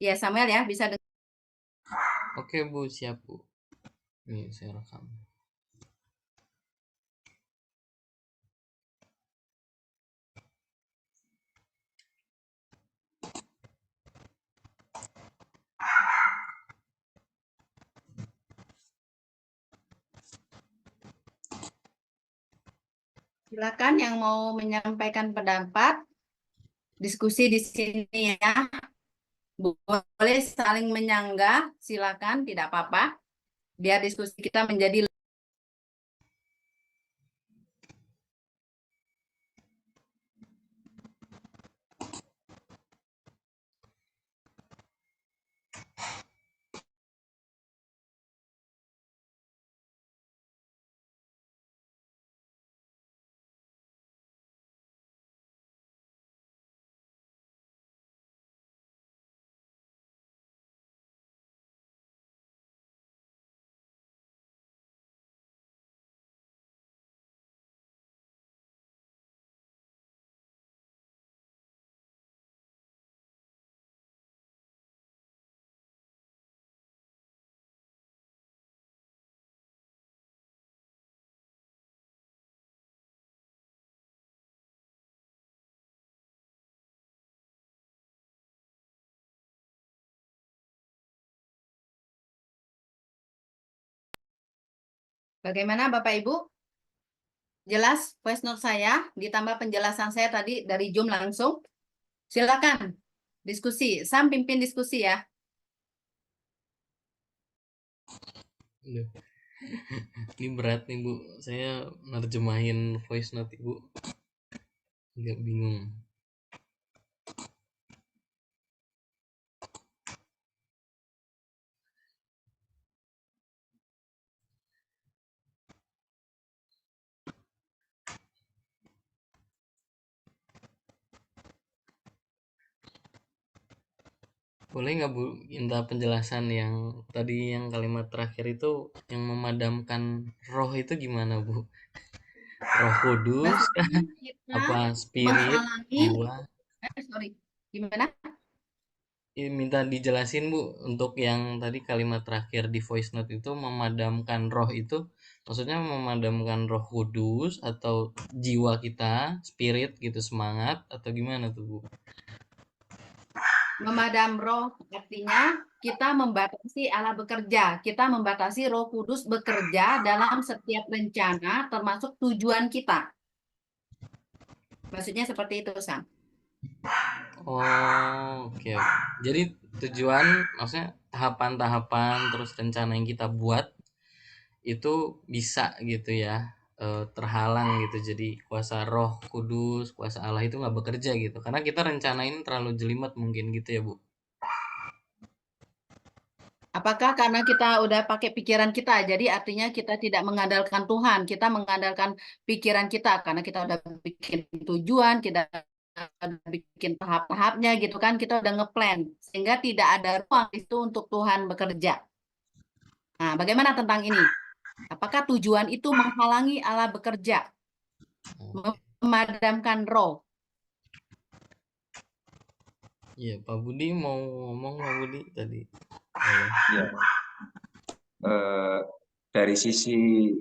Ya, Samuel ya, bisa dengar. Oke Bu, siap Bu. Nih saya rekam. Silakan yang mau menyampaikan pendapat, diskusi di sini ya. Boleh saling menyanggah, silakan, tidak apa-apa. Biar diskusi kita menjadi. Bagaimana Bapak Ibu? Jelas voice note saya, ditambah penjelasan saya tadi dari Zoom langsung. Silakan diskusi, Sam pimpin diskusi ya. Aduh, ini berat nih Bu. Saya nerjemahin voice note Ibu. Agak bingung. Boleh nggak Bu minta penjelasan yang tadi yang kalimat terakhir itu yang memadamkan roh itu gimana Bu? Roh kudus kah? Maksudnya kita Apa spirit, menghalangi, jiwa? sorry, gimana? Ini minta dijelasin Bu untuk yang tadi kalimat terakhir di voice note itu memadamkan roh itu maksudnya memadamkan roh kudus atau jiwa kita, spirit gitu, semangat atau gimana tuh Bu? Memadam roh artinya kita membatasi Allah bekerja, kita membatasi Roh Kudus bekerja dalam setiap rencana termasuk tujuan kita. Maksudnya seperti itu, Sam. Oh, oke. Jadi tujuan maksudnya tahapan-tahapan terus rencana yang kita buat itu bisa gitu ya terhalang gitu. Jadi kuasa Roh Kudus, kuasa Allah itu nggak bekerja gitu. Karena kita rencanain terlalu jelimet mungkin gitu ya, Bu. Apakah karena kita udah pakai pikiran kita, jadi artinya kita tidak mengandalkan Tuhan, kita mengandalkan pikiran kita karena kita udah bikin tujuan, kita udah bikin tahap-tahapnya gitu kan, kita udah ngeplan sehingga tidak ada ruang itu untuk Tuhan bekerja. Nah, bagaimana tentang ini? Apakah tujuan itu menghalangi Allah bekerja, memadamkan roh? Iya, Pak Budi mau ngomong Pak Budi tadi. Boleh. Ya, eh, dari sisi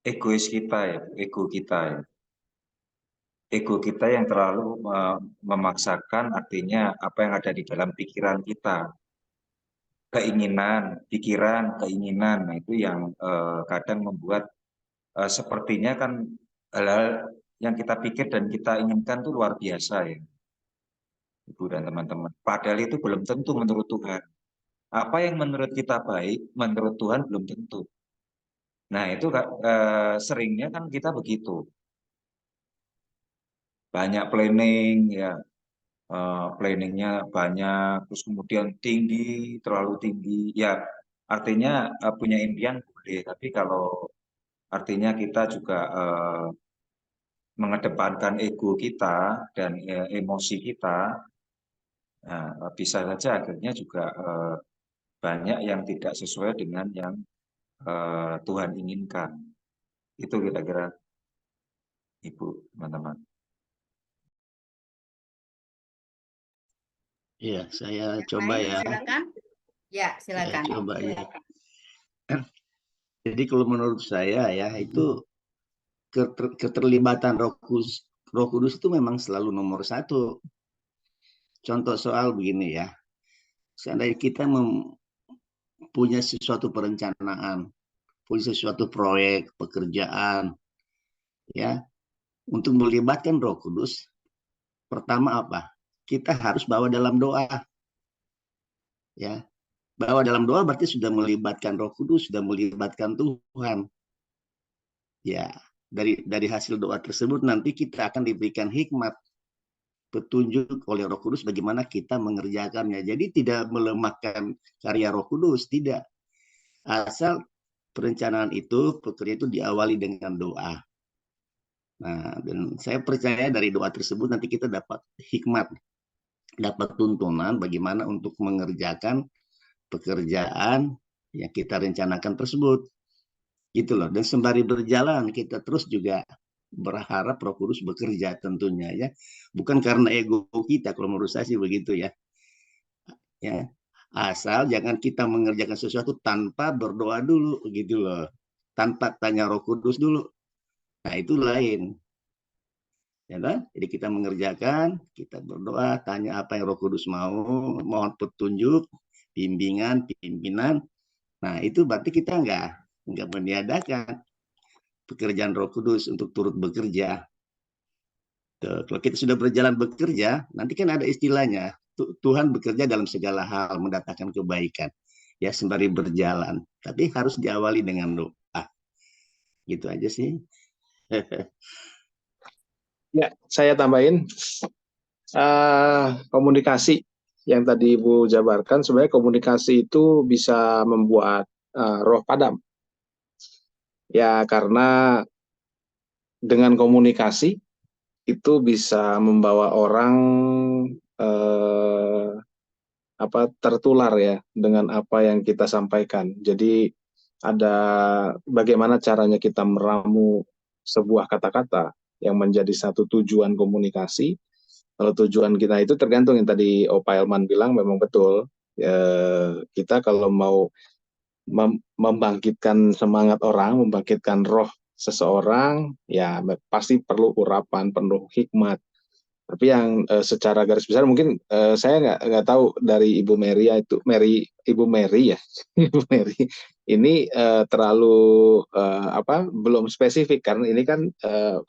egois kita ya, ego kita ya. Ego kita yang terlalu memaksakan artinya apa yang ada di dalam pikiran kita. Keinginan, pikiran, keinginan. Nah, itu yang kadang membuat sepertinya kan hal-hal yang kita pikir dan kita inginkan itu luar biasa ya, Ibu dan teman-teman. Padahal itu belum tentu menurut Tuhan. Apa yang menurut kita baik, menurut Tuhan belum tentu. Nah, itu seringnya kan kita begitu. Banyak planning ya, planningnya banyak, terus kemudian tinggi, terlalu tinggi. Ya, artinya punya impian boleh, tapi kalau artinya kita juga mengedepankan ego kita dan emosi kita, nah, bisa saja akhirnya juga banyak yang tidak sesuai dengan yang Tuhan inginkan. Itu kira-kira Ibu, teman-teman. Iya, saya coba Lain, ya. silakan. Ya, Saya silakan. coba ya. Jadi kalau menurut saya ya itu keterlibatan Roh Kudus itu memang selalu nomor satu. Contoh soal begini ya, seandainya kita punya sesuatu perencanaan, punya sesuatu proyek, pekerjaan, ya, untuk melibatkan Roh Kudus, pertama apa? Kita harus bawa dalam doa, ya. Bawa dalam doa berarti sudah melibatkan Roh Kudus, sudah melibatkan Tuhan. Ya, dari hasil doa tersebut nanti kita akan diberikan hikmat, petunjuk oleh Roh Kudus bagaimana kita mengerjakannya. Jadi tidak melemahkan karya Roh Kudus, tidak. Asal perencanaan itu, pekerjaan itu diawali dengan doa. Nah, dan saya percaya dari doa tersebut nanti kita dapat hikmat, dapat tuntunan bagaimana untuk mengerjakan pekerjaan yang kita rencanakan tersebut. Gitu loh. Dan sembari berjalan kita terus juga berharap Roh Kudus bekerja tentunya ya. Bukan karena ego kita, kalau menurut saya sih begitu ya. Ya. Asal jangan kita mengerjakan sesuatu tanpa berdoa dulu gitu loh. Tanpa tanya Roh Kudus dulu. Nah, itu lain. Ya kan? Jadi kita mengerjakan, kita berdoa, tanya apa yang Roh Kudus mau, mohon petunjuk, bimbingan, pimpinan. Nah, itu berarti kita enggak meniadakan pekerjaan Roh Kudus untuk turut bekerja. Kalau kita sudah berjalan bekerja, nanti kan ada istilahnya, Tuhan bekerja dalam segala hal, mendatangkan kebaikan. Ya, sembari berjalan. Tapi harus diawali dengan doa. Gitu aja sih. Ya, saya tambahin komunikasi yang tadi Ibu jabarkan. Sebenarnya komunikasi itu bisa membuat roh padam. Ya, karena dengan komunikasi itu bisa membawa orang tertular ya dengan apa yang kita sampaikan. Jadi ada bagaimana caranya kita meramu sebuah kata-kata yang menjadi satu tujuan komunikasi. Kalau tujuan kita itu tergantung yang tadi Opa Elman bilang memang betul. Kita kalau mau membangkitkan semangat orang, membangkitkan roh seseorang, ya pasti perlu urapan, perlu hikmat. Tapi yang secara garis besar mungkin saya nggak tahu dari Ibu Mary ya itu Ibu Mary ya Ibu Mary ini terlalu belum spesifik karena ini kan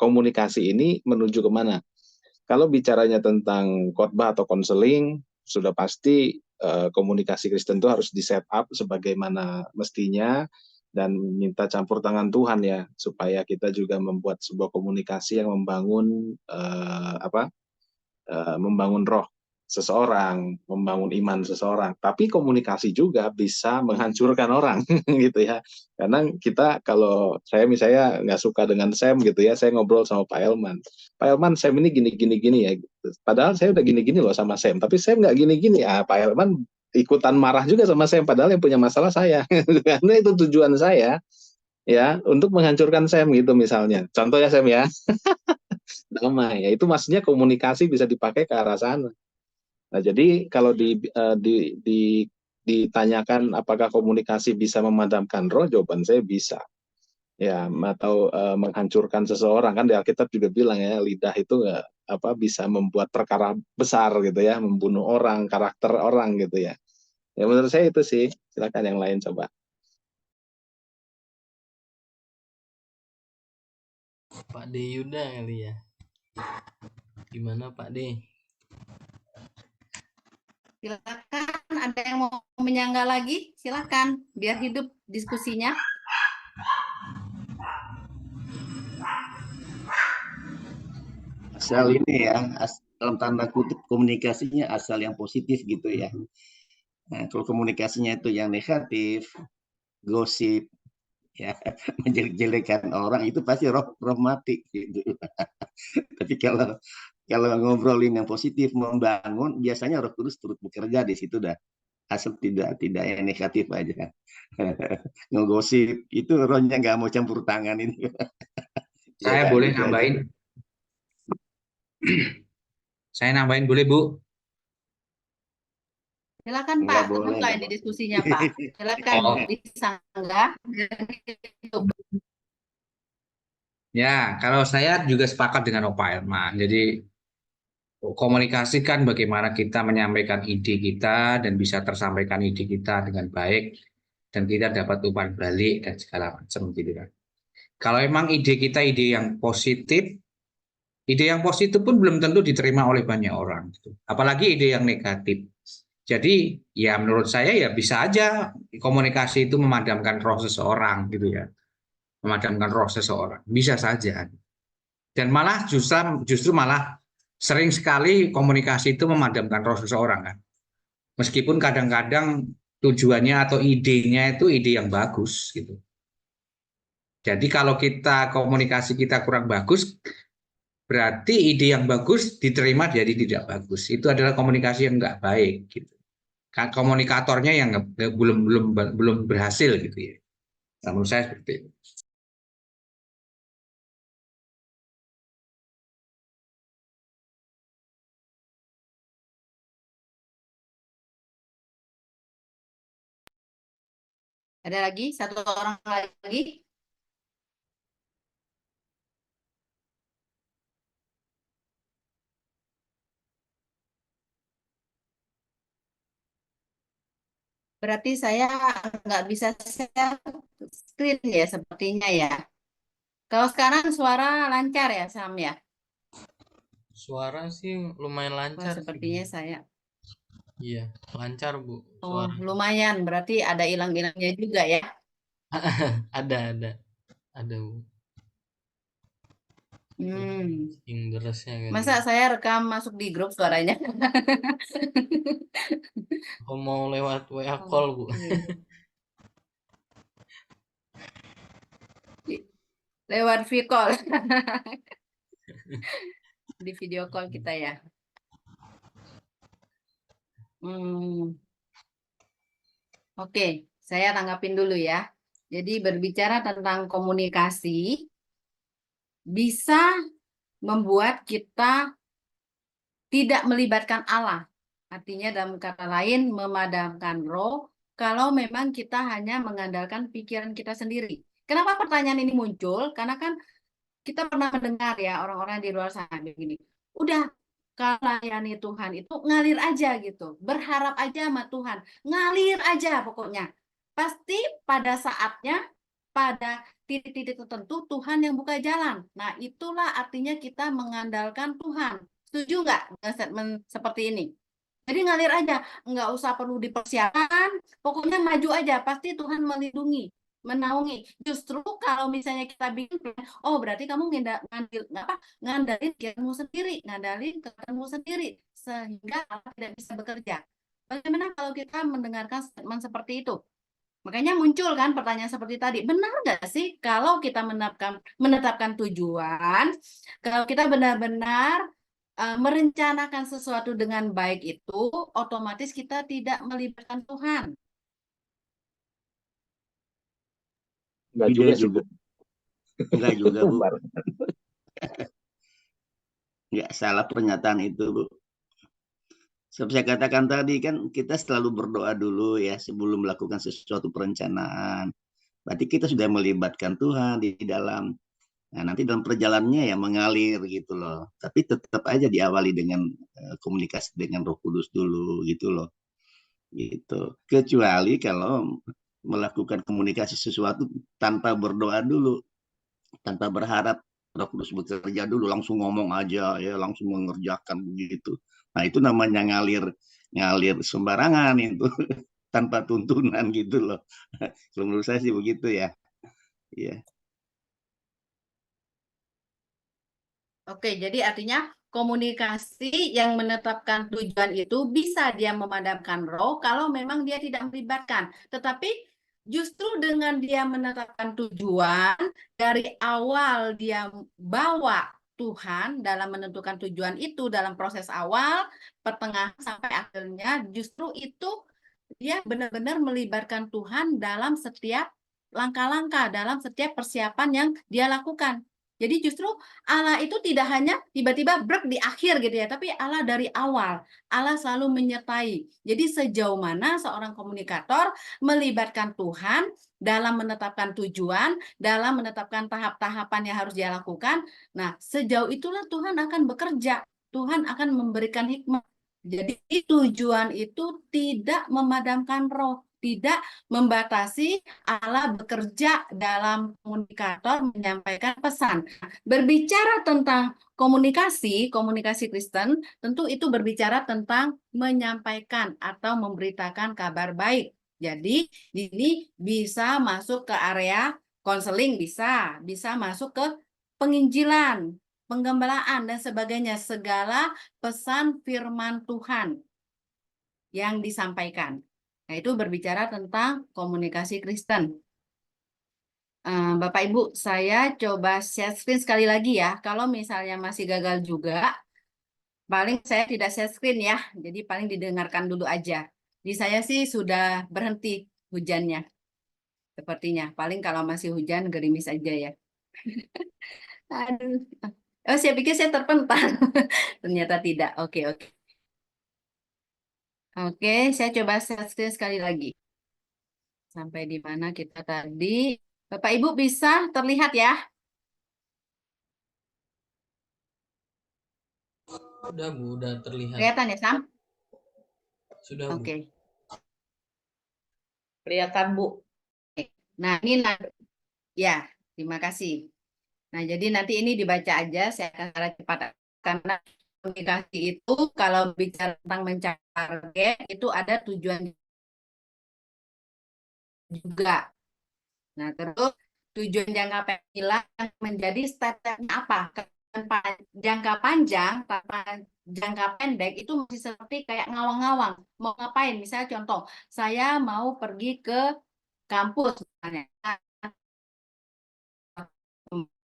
komunikasi ini menuju kemana. Kalau bicaranya tentang khotbah atau konseling sudah pasti komunikasi Kristen itu harus di set up sebagaimana mestinya dan minta campur tangan Tuhan ya supaya kita juga membuat sebuah komunikasi yang membangun membangun roh seseorang, membangun iman seseorang. Tapi komunikasi juga bisa menghancurkan orang, gitu ya. Karena kita kalau saya misalnya nggak suka dengan Sam gitu ya, saya ngobrol sama Pak Elman. Pak Elman, Sam ini gini ya. Padahal saya udah gini-gini loh sama Sam, tapi Sam nggak gini-gini. Ah, Pak Elman ikutan marah juga sama Sam, padahal yang punya masalah saya. Karena itu tujuan saya ya untuk menghancurkan Sam gitu misalnya. Contoh ya Sam ya. Damai ya itu maksudnya komunikasi bisa dipakai ke arah sana. Nah jadi kalau ditanyakan apakah komunikasi bisa memadamkan roh, jawaban saya bisa ya, atau menghancurkan seseorang. Kan di Alkitab juga bilang ya lidah itu bisa membuat perkara besar gitu ya, membunuh orang, karakter orang gitu ya. Ya menurut saya itu sih. Silakan yang lain coba. Pak D Yuda kali ya. Gimana Pak D? Silakan, ada yang mau menyangga lagi? Silakan, biar hidup diskusinya. Asal ini ya, dalam tanda kutip komunikasinya asal yang positif gitu ya. Nah, kalau komunikasinya itu yang negatif, gosip, ya, menjelek-jelekan orang itu pasti roh mati gitu. Tapi kalau ngobrolin yang positif, membangun, biasanya Roh Kudus turut bekerja di situ dah. Asal tidak yang negatif aja. Ngegosip itu rohnya nggak mau campur tangan ini. Ya Saya kan, boleh gitu aja. nambahin. Saya nambahin boleh Bu? Silakan Nggak Pak, boleh terbuka dong. ini diskusinya Pak. Silakan Oh, disanggah. ya, kalau saya juga sepakat dengan Opa Herman. Jadi komunikasikan bagaimana kita menyampaikan ide kita dan bisa tersampaikan ide kita dengan baik dan kita dapat umpan balik dan segala macam gitu kan. Kalau emang ide kita ide yang positif, ide yang positif pun belum tentu diterima oleh banyak orang gitu. Apalagi ide yang negatif. Jadi ya menurut saya ya bisa aja komunikasi itu memadamkan roh seseorang gitu ya. Memadamkan roh seseorang. Bisa saja. Dan malah justru malah sering sekali komunikasi itu memadamkan roh seseorang kan. Meskipun kadang-kadang tujuannya atau idenya itu ide yang bagus gitu. Jadi kalau kita komunikasi kita kurang bagus, berarti ide yang bagus diterima jadi tidak bagus. Itu adalah komunikasi yang nggak baik gitu. Komunikatornya yang belum berhasil gitu ya. Nah, menurut saya seperti itu. Ada lagi? Satu orang lagi? Berarti saya nggak bisa share screen ya sepertinya ya. Kalau sekarang suara lancar ya Sam ya? Suara sih lumayan Wah, lancar sih, Bu. sepertinya saya. Iya, lancar, Bu, Oh, suara. lumayan. Berarti ada hilang-hilangnya juga ya. Ada, Bu. Hmm. Inggrisnya kali. Masa saya rekam masuk di grup suaranya? Aku mau lewat WA call, Bu. Lewat video call. Di video call kita ya. Oke, saya tanggapin dulu ya. Jadi berbicara tentang komunikasi bisa membuat kita tidak melibatkan Allah. Artinya dalam kata lain memadamkan roh kalau memang kita hanya mengandalkan pikiran kita sendiri. Kenapa pertanyaan ini muncul? Karena kan kita pernah mendengar ya orang-orang di luar sana begini. Udah kalau layani Tuhan itu ngalir aja gitu. Berharap aja sama Tuhan. Ngalir aja pokoknya. Pasti pada saatnya, pada titik-titik tertentu Tuhan yang buka jalan. Nah itulah artinya kita mengandalkan Tuhan. Setuju nggak dengan statement seperti ini? Jadi ngalir aja, nggak usah perlu dipersiapkan, pokoknya maju aja, pasti Tuhan melindungi, menaungi. Justru kalau misalnya kita bikin plan, oh berarti kamu ngandalin pikiranmu sendiri, ngandalin kekuatanmu sendiri, sehingga Allah tidak bisa bekerja. Bagaimana kalau kita mendengarkan statement seperti itu? Makanya muncul kan pertanyaan seperti tadi, benar nggak sih kalau kita menetapkan tujuan, kalau kita benar-benar merencanakan sesuatu dengan baik itu, otomatis kita tidak melibatkan Tuhan. Enggak juga sih, Bu. Enggak juga, Bu. Bentar. Enggak salah pernyataan itu, Bu. Seperti saya katakan tadi kan kita selalu berdoa dulu ya sebelum melakukan sesuatu perencanaan. Berarti kita sudah melibatkan Tuhan di dalam. Nah, nanti dalam perjalanannya ya mengalir gitu loh. Tapi tetap aja diawali dengan komunikasi dengan Roh Kudus dulu gitu loh. Gitu. Kecuali kalau melakukan komunikasi sesuatu tanpa berdoa dulu, tanpa berharap Roh Kudus bekerja dulu, langsung ngomong aja ya, langsung mengerjakan begitu. Nah, itu namanya ngalir sembarangan itu tanpa tuntunan gitu loh. Menurut saya sih begitu ya. Iya. Oke, jadi artinya komunikasi yang menetapkan tujuan itu bisa dia memadamkan roh kalau memang dia tidak melibatkan. Tetapi justru dengan dia menetapkan tujuan, dari awal dia bawa Tuhan dalam menentukan tujuan itu dalam proses awal, pertengahan sampai akhirnya, justru itu dia benar-benar melibatkan Tuhan dalam setiap langkah-langkah, dalam setiap persiapan yang dia lakukan. Jadi justru Allah itu tidak hanya tiba-tiba brek di akhir gitu ya, tapi Allah dari awal. Allah selalu menyertai. Jadi sejauh mana seorang komunikator melibatkan Tuhan dalam menetapkan tujuan, dalam menetapkan tahap-tahapan yang harus dia lakukan. Nah, sejauh itulah Tuhan akan bekerja. Tuhan akan memberikan hikmah. Jadi tujuan itu tidak memadamkan roh, tidak membatasi Allah bekerja dalam komunikator menyampaikan pesan. Berbicara tentang komunikasi Kristen, tentu itu berbicara tentang menyampaikan atau memberitakan kabar baik. Jadi, ini bisa masuk ke area konseling, bisa masuk ke penginjilan, penggembalaan, dan sebagainya. Segala pesan firman Tuhan yang disampaikan. Nah, itu berbicara tentang komunikasi Kristen. Bapak Ibu, saya coba share screen sekali lagi ya. Kalau misalnya masih gagal juga, paling saya tidak share screen ya. Jadi paling didengarkan dulu aja. Di saya sih sudah berhenti hujannya. Sepertinya. Paling kalau masih hujan, gerimis aja ya. Aduh. Oh, saya pikir saya terpental. Ternyata tidak. Oke, oke. Oke, saya coba share screen sekali lagi. Sampai di mana kita tadi? Bapak Ibu bisa terlihat ya? Udah Bu, udah terlihat. Kelihatan ya, Sam? Sudah Bu. Oke. Kelihatan, Bu. Nah, ini ya, terima kasih. Nah, jadi nanti ini dibaca aja, saya akan secara cepat. Karena komunikasi itu, kalau bicara tentang mencapai target, itu ada tujuan juga. Nah, terus tujuan jangka pendek menjadi step-stepnya apa? Jangka panjang, jangka pendek itu masih seperti kayak ngawang-ngawang. Mau ngapain? Misalnya contoh, saya mau pergi ke kampus misalnya.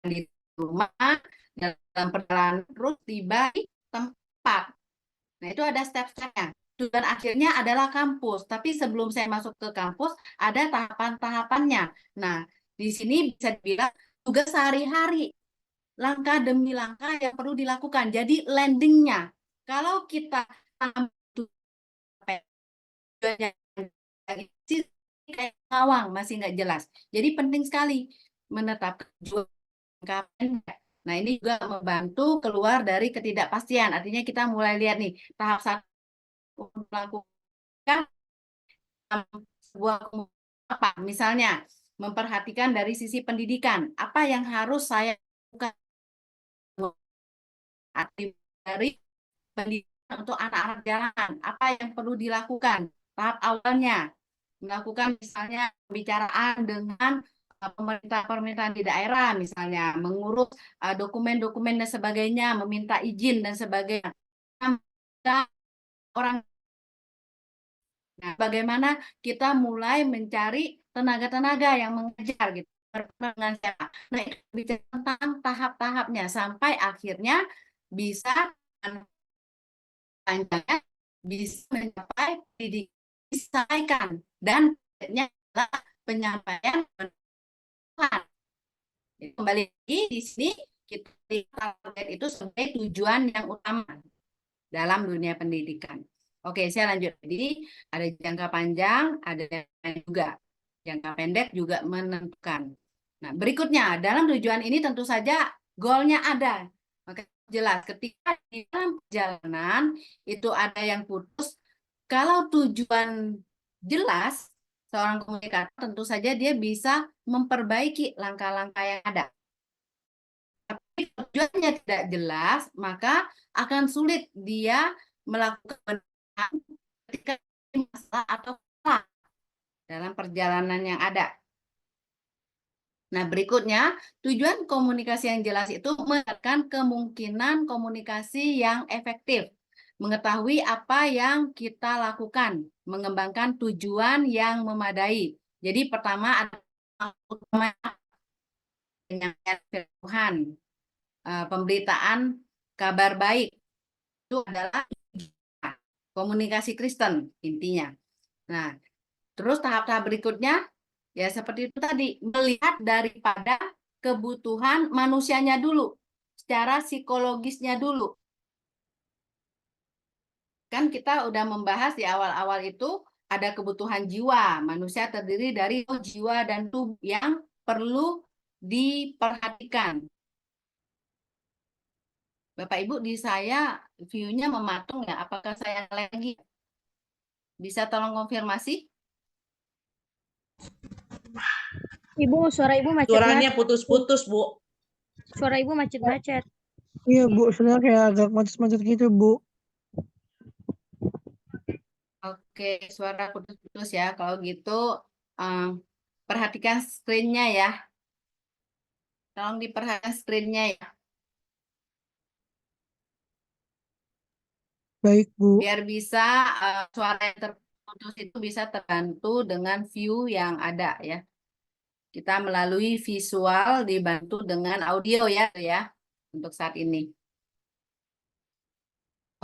Di rumah, dalam perjalanan terus tiba di tempat. Nah, itu ada step-stepnya. Tujuan akhirnya adalah kampus, tapi sebelum saya masuk ke kampus, ada tahapan-tahapannya. Nah, di sini bisa dibilang tugas sehari-hari, langkah demi langkah yang perlu dilakukan. Jadi landingnya, kalau kita kayak ngawang, masih nggak jelas. Jadi penting sekali menetapkan jangka pendek. Nah, ini juga membantu keluar dari ketidakpastian. Artinya kita mulai lihat nih, tahap satu melakukan sebuah apa? Misalnya, memperhatikan dari sisi pendidikan. Apa yang harus saya lakukan dari pendidikan untuk anak-anak jalanan? Apa yang perlu dilakukan? Tahap awalnya, melakukan misalnya pembicaraan dengan pemerintah-pemerintahan di daerah, misalnya mengurus dokumen-dokumen dan sebagainya, meminta izin dan sebagainya. Orang, nah, bagaimana kita mulai mencari tenaga-tenaga yang mengajar gitu dengan siapa. Nah, itu bicara tentang tahap-tahapnya sampai akhirnya bisa panjangnya bisa mencapai disampaikan dan adalah penyampaian Tuhan. Kembali lagi di sini kita lihat itu sebagai tujuan yang utama dalam dunia pendidikan. Oke, saya lanjut. Jadi ada jangka panjang, ada juga jangka pendek juga menentukan. Nah, berikutnya dalam tujuan ini tentu saja goalnya ada. Maka jelas ketika di dalam perjalanan itu ada yang putus. Kalau tujuan jelas, seorang komunikator tentu saja dia bisa memperbaiki langkah-langkah yang ada. Tapi tujuannya tidak jelas, maka akan sulit dia melakukan ketika masalah atau salah dalam perjalanan yang ada. Nah, berikutnya, tujuan komunikasi yang jelas itu menekan kemungkinan komunikasi yang efektif, mengetahui apa yang kita lakukan, mengembangkan tujuan yang memadai. Jadi pertama adalah penyampaian Tuhan, pemberitaan kabar baik, itu adalah komunikasi Kristen intinya. Nah, terus tahap-tahap berikutnya ya seperti itu tadi, melihat daripada kebutuhan manusianya dulu, secara psikologisnya dulu. Kan kita udah membahas di awal-awal itu ada kebutuhan jiwa. Manusia terdiri dari jiwa dan tubuh yang perlu diperhatikan. Bapak Ibu, di saya view-nya mematung ya. Apakah saya lagi? Bisa tolong konfirmasi? Ibu, suara Ibu Suaranya macet-macet. putus-putus, Bu. Suara Ibu macet-macet. Iya Bu, sebenarnya kayak agak macet-macet gitu Bu. Oke, suara putus-putus ya. Kalau gitu, perhatikan screen-nya ya. Tolong diperhatikan screen-nya ya. Baik Bu. Biar bisa suara yang terputus itu bisa terbantu dengan view yang ada ya. Kita melalui visual dibantu dengan audio ya untuk saat ini.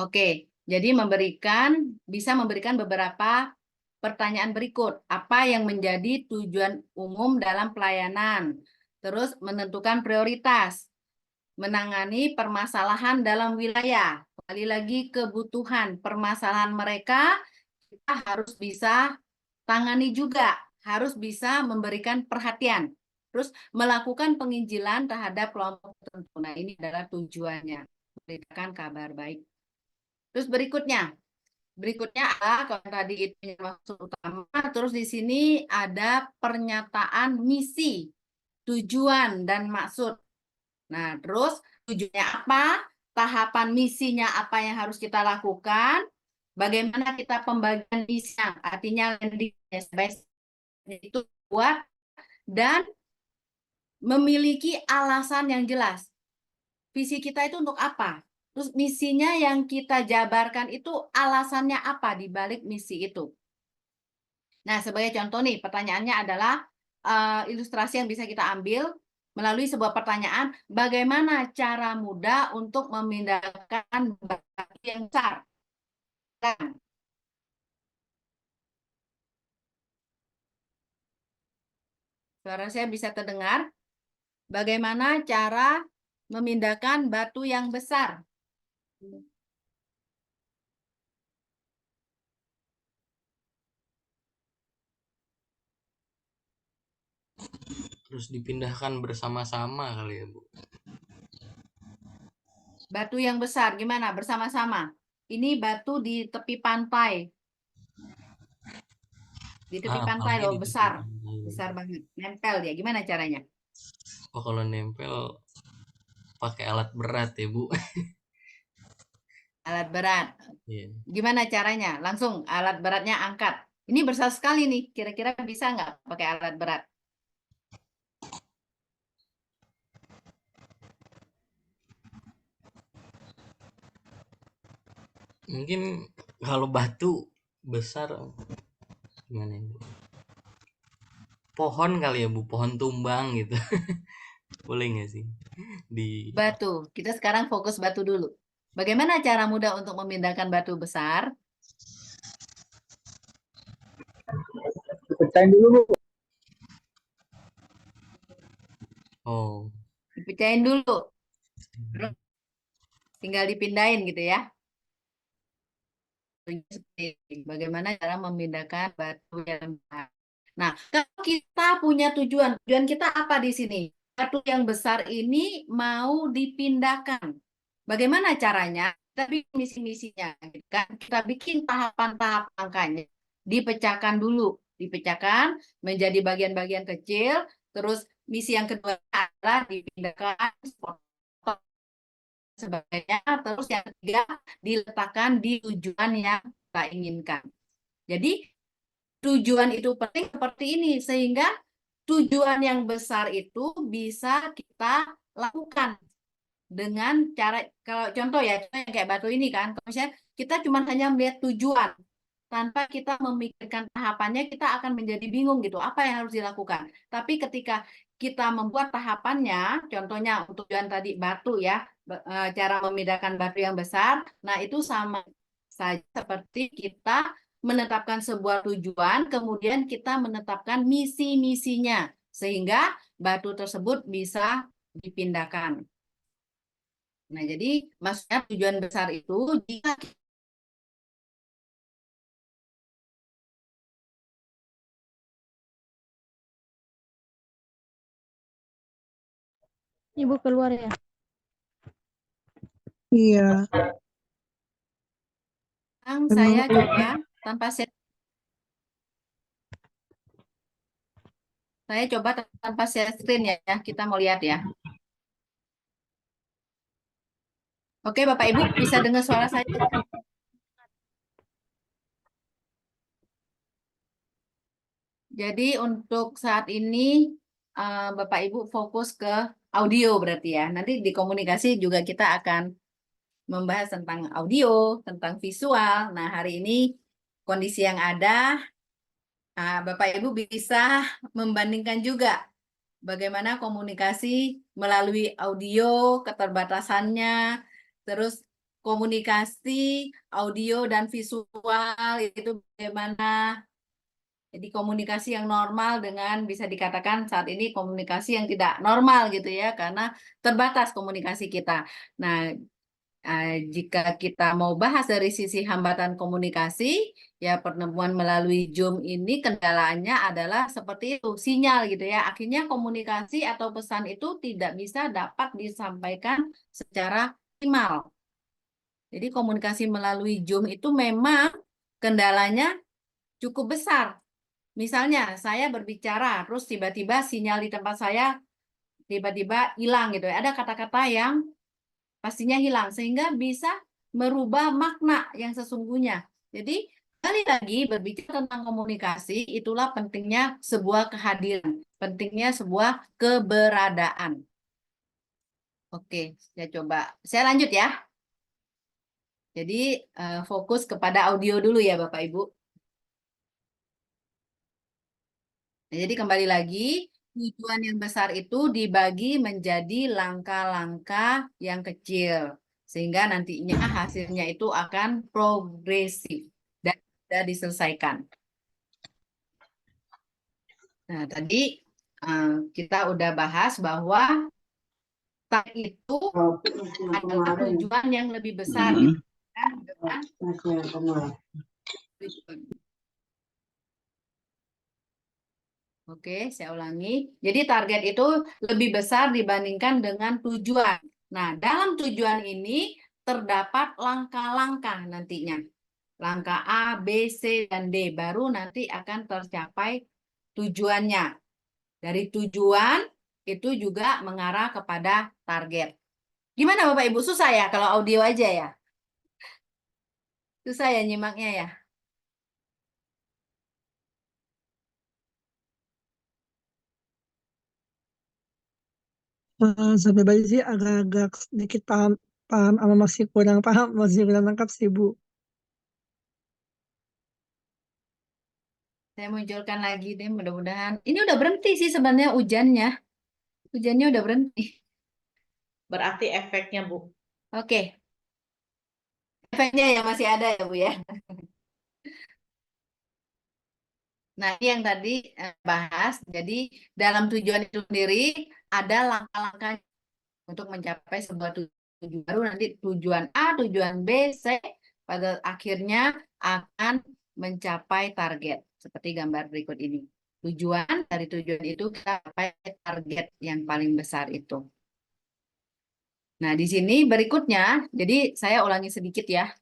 Oke, jadi bisa memberikan beberapa pertanyaan berikut. Apa yang menjadi tujuan umum dalam pelayanan? Terus menentukan prioritas, menangani permasalahan dalam wilayah. Kembali lagi kebutuhan, permasalahan mereka kita harus bisa tangani juga, harus bisa memberikan perhatian. Terus melakukan penginjilan terhadap kelompok tertentu. Nah, ini adalah tujuannya, memberikan kabar baik. Terus berikutnya adalah kalau tadi itu yang maksud utama, terus di sini ada pernyataan misi, tujuan dan maksud. Nah, terus tujuannya apa? Tahapan misinya apa yang harus kita lakukan? Bagaimana kita pembagian misinya? Artinya landing itu buat dan memiliki alasan yang jelas. Visi kita itu untuk apa? Terus misinya yang kita jabarkan itu alasannya apa di balik misi itu? Nah, sebagai contoh nih, pertanyaannya adalah ilustrasi yang bisa kita ambil melalui sebuah pertanyaan, bagaimana cara mudah untuk memindahkan batu yang besar? Suara saya bisa terdengar? Bagaimana cara memindahkan batu yang besar? Terus dipindahkan bersama-sama kali ya, Bu. Batu yang besar gimana? Bersama-sama. Ini batu di tepi pantai. Di tepi pantai apalagi loh, di tepi besar. pantai. Besar banget. Nempel dia. Gimana caranya? Oh, kalau nempel pakai alat berat ya, Bu. Alat berat. Iya. Gimana caranya? Langsung alat beratnya angkat. Ini besar sekali nih. Kira-kira bisa nggak pakai alat berat? Mungkin kalau batu besar gimana ya, Bu? Pohon kali ya, Bu, pohon tumbang gitu. Boleh nggak sih? Di Batu. Kita sekarang fokus batu dulu. Bagaimana cara mudah untuk memindahkan batu besar? Pecahin dulu Bu. Oh, Dipecahin dulu. Terus tinggal dipindahin gitu ya. Bagaimana cara memindahkan batu yang besar? Nah, kalau kita punya tujuan kita apa di sini? Batu yang besar ini mau dipindahkan. Bagaimana caranya? Kita bikin misi-misinya, gitu kan? Kita bikin tahapan-tahap angkanya. Dipecahkan dulu, dipecahkan menjadi bagian-bagian kecil. Terus misi yang kedua adalah dipindahkan sebagainya. Terus yang ketiga diletakkan di tujuan yang kita inginkan. Jadi tujuan itu penting seperti ini sehingga tujuan yang besar itu bisa kita lakukan dengan cara, kalau contoh ya kayak batu ini kan, kalau misalnya kita cuma hanya melihat tujuan tanpa kita memikirkan tahapannya, kita akan menjadi bingung gitu apa yang harus dilakukan. Tapi ketika kita membuat tahapannya, contohnya untuk tujuan tadi batu ya, cara memindahkan batu yang besar, nah itu sama saja seperti kita menetapkan sebuah tujuan, kemudian kita menetapkan misi-misinya. Sehingga batu tersebut bisa dipindahkan. Nah, jadi maksudnya tujuan besar itu jika Ibu keluar ya. Iya. saya Memang coba tanpa share, screen ya, kita mau lihat ya. Oke, Bapak Ibu bisa dengar suara saya? Jadi untuk saat ini Bapak Ibu fokus ke audio berarti ya. Nanti di komunikasi juga kita akan membahas tentang audio, tentang visual. Nah, hari ini kondisi yang ada, Bapak Ibu bisa membandingkan juga bagaimana komunikasi melalui audio, keterbatasannya, terus komunikasi audio dan visual itu bagaimana. Jadi komunikasi yang normal dengan bisa dikatakan saat ini komunikasi yang tidak normal gitu ya, karena terbatas komunikasi kita. Nah, jika kita mau bahas dari sisi hambatan komunikasi, ya pertemuan melalui Zoom ini kendalanya adalah seperti itu, sinyal gitu ya. Akhirnya komunikasi atau pesan itu tidak bisa dapat disampaikan secara optimal. Jadi komunikasi melalui Zoom itu memang kendalanya cukup besar. Misalnya saya berbicara, terus tiba-tiba sinyal di tempat saya tiba-tiba hilang gitu ya. Ada kata-kata yang pastinya hilang sehingga bisa merubah makna yang sesungguhnya. Jadi kali lagi berbicara tentang komunikasi, itulah pentingnya sebuah kehadiran, pentingnya sebuah keberadaan. Oke, saya lanjut ya. Jadi fokus kepada audio dulu ya Bapak Ibu. Nah, jadi kembali lagi, tujuan yang besar itu dibagi menjadi langkah-langkah yang kecil. Sehingga nantinya hasilnya itu akan progresif dan sudah diselesaikan. Nah, tadi kita udah bahas bahwa itu adalah tujuan yang lebih besar gitu kan, dengan tujuan. Oke, saya ulangi. Jadi target itu lebih besar dibandingkan dengan tujuan. Nah, dalam tujuan ini terdapat langkah-langkah nantinya. Langkah A, B, C, dan D. Baru nanti akan tercapai tujuannya. Dari tujuan itu juga mengarah kepada target. Gimana Bapak Ibu? Susah ya kalau audio aja ya? Susah ya nyimaknya ya? Sampai balik sih agak-agak sedikit paham, paham sama masih kurang paham, masih kurang lengkap sih Bu. Saya munculkan lagi deh, mudah-mudahan. Ini udah berhenti sih sebenarnya hujannya. Hujannya udah berhenti. Berarti efeknya, Bu. Oke. Efeknya ya masih ada ya, Bu ya. Nah, ini yang tadi bahas. Jadi, dalam tujuan itu sendiri ada langkah-langkah untuk mencapai sebuah tujuan baru. Nanti tujuan A, tujuan B, C, pada akhirnya akan mencapai target. Seperti gambar berikut ini. Tujuan dari tujuan itu kita capai target yang paling besar itu. Nah, di sini berikutnya, jadi saya ulangi sedikit ya.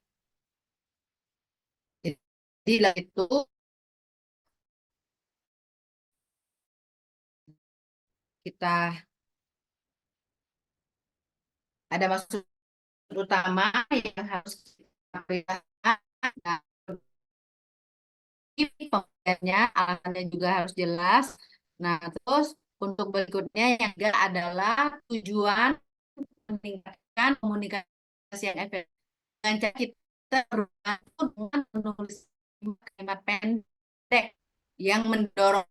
Jadi itu kita ada maksud utama yang harus kita perhatikan. Nah, pembeliannya, alasannya juga harus jelas. Nah, terus untuk berikutnya yang ketiga adalah tujuan meningkatkan komunikasi yang efektif. Dengan cara kita berbantu dengan menulis kalimat pendek yang mendorong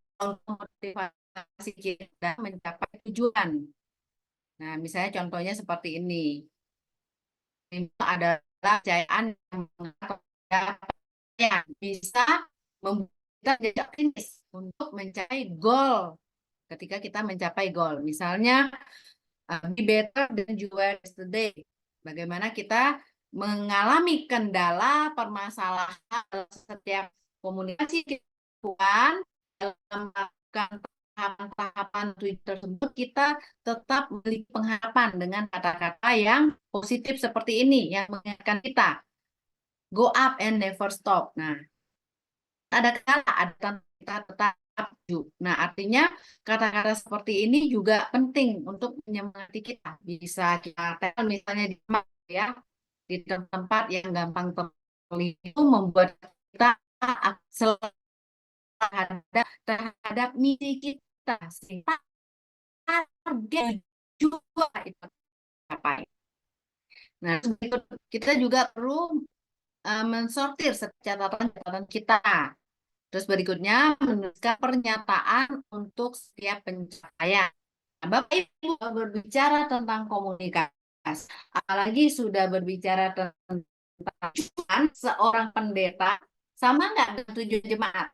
motivasi kita mencapai tujuan. Nah, misalnya contohnya seperti ini. Ini adalah kepercayaan yang bisa membuat kita jadi optimis untuk mencapai goal ketika kita mencapai goal. Misalnya, be better than you were yesterday. Bagaimana kita mengalami kendala, permasalahan dalam setiap komunikasi kita lakukan, dalam melakukan tahapan-tahapan tujuan tersebut, kita tetap memiliki pengharapan dengan kata-kata yang positif seperti ini, yang mengingatkan kita, go up and never stop. Nah, ada kata, ada tanda kita tetap maju. Nah, artinya kata-kata seperti ini juga penting untuk menyemangati kita. Bisa kita tempel misalnya di tempat ya, di tempat yang gampang terlihat, itu membuat kita selalu terhadap misi kita, sehingga target juga itu capai. Nah, kita juga perlu mensortir catatan kita. Terus berikutnya menuliskan pernyataan untuk setiap pencapaian. Nah, Bapak Ibu berbicara tentang komunikasi, apalagi sudah berbicara tentang tujuan seorang pendeta, sama nggak dengan tujuan jemaat?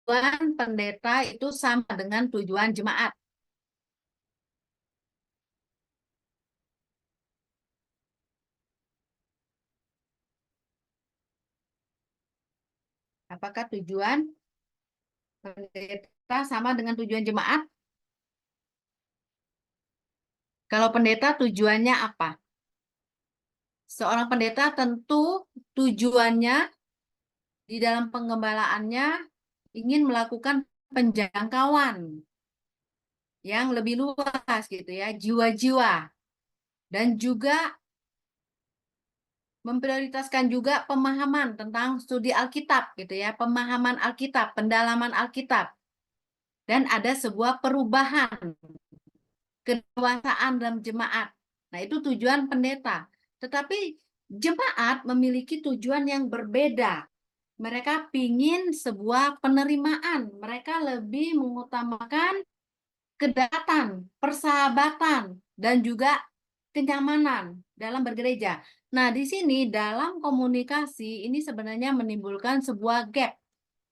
Tujuan pendeta itu sama dengan tujuan jemaat. Apakah tujuan pendeta sama dengan tujuan jemaat? Kalau pendeta tujuannya apa? Seorang pendeta tentu tujuannya di dalam penggembalaannya ingin melakukan penjangkauan yang lebih luas gitu ya, jiwa-jiwa. Dan juga memprioritaskan juga pemahaman tentang studi Alkitab gitu ya, pemahaman Alkitab, pendalaman Alkitab. Dan ada sebuah perubahan kedewasaan dalam jemaat. Nah, itu tujuan pendeta. Tetapi jemaat memiliki tujuan yang berbeda. Mereka ingin sebuah penerimaan. Mereka lebih mengutamakan kedekatan, persahabatan, dan juga kenyamanan dalam bergereja. Nah, di sini dalam komunikasi ini sebenarnya menimbulkan sebuah gap.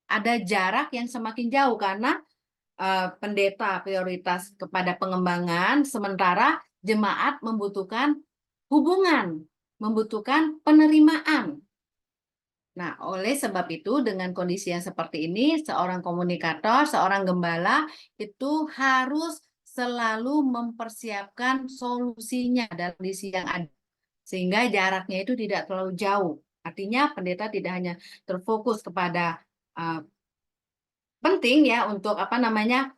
Ada jarak yang semakin jauh karena pendeta prioritas kepada pengembangan, sementara jemaat membutuhkan hubungan, membutuhkan penerimaan. Nah, oleh sebab itu dengan kondisi yang seperti ini, seorang komunikator, seorang gembala itu harus selalu mempersiapkan solusinya dalam kondisi yang ada. Sehingga jaraknya itu tidak terlalu jauh. Artinya pendeta tidak hanya terfokus kepada penting ya untuk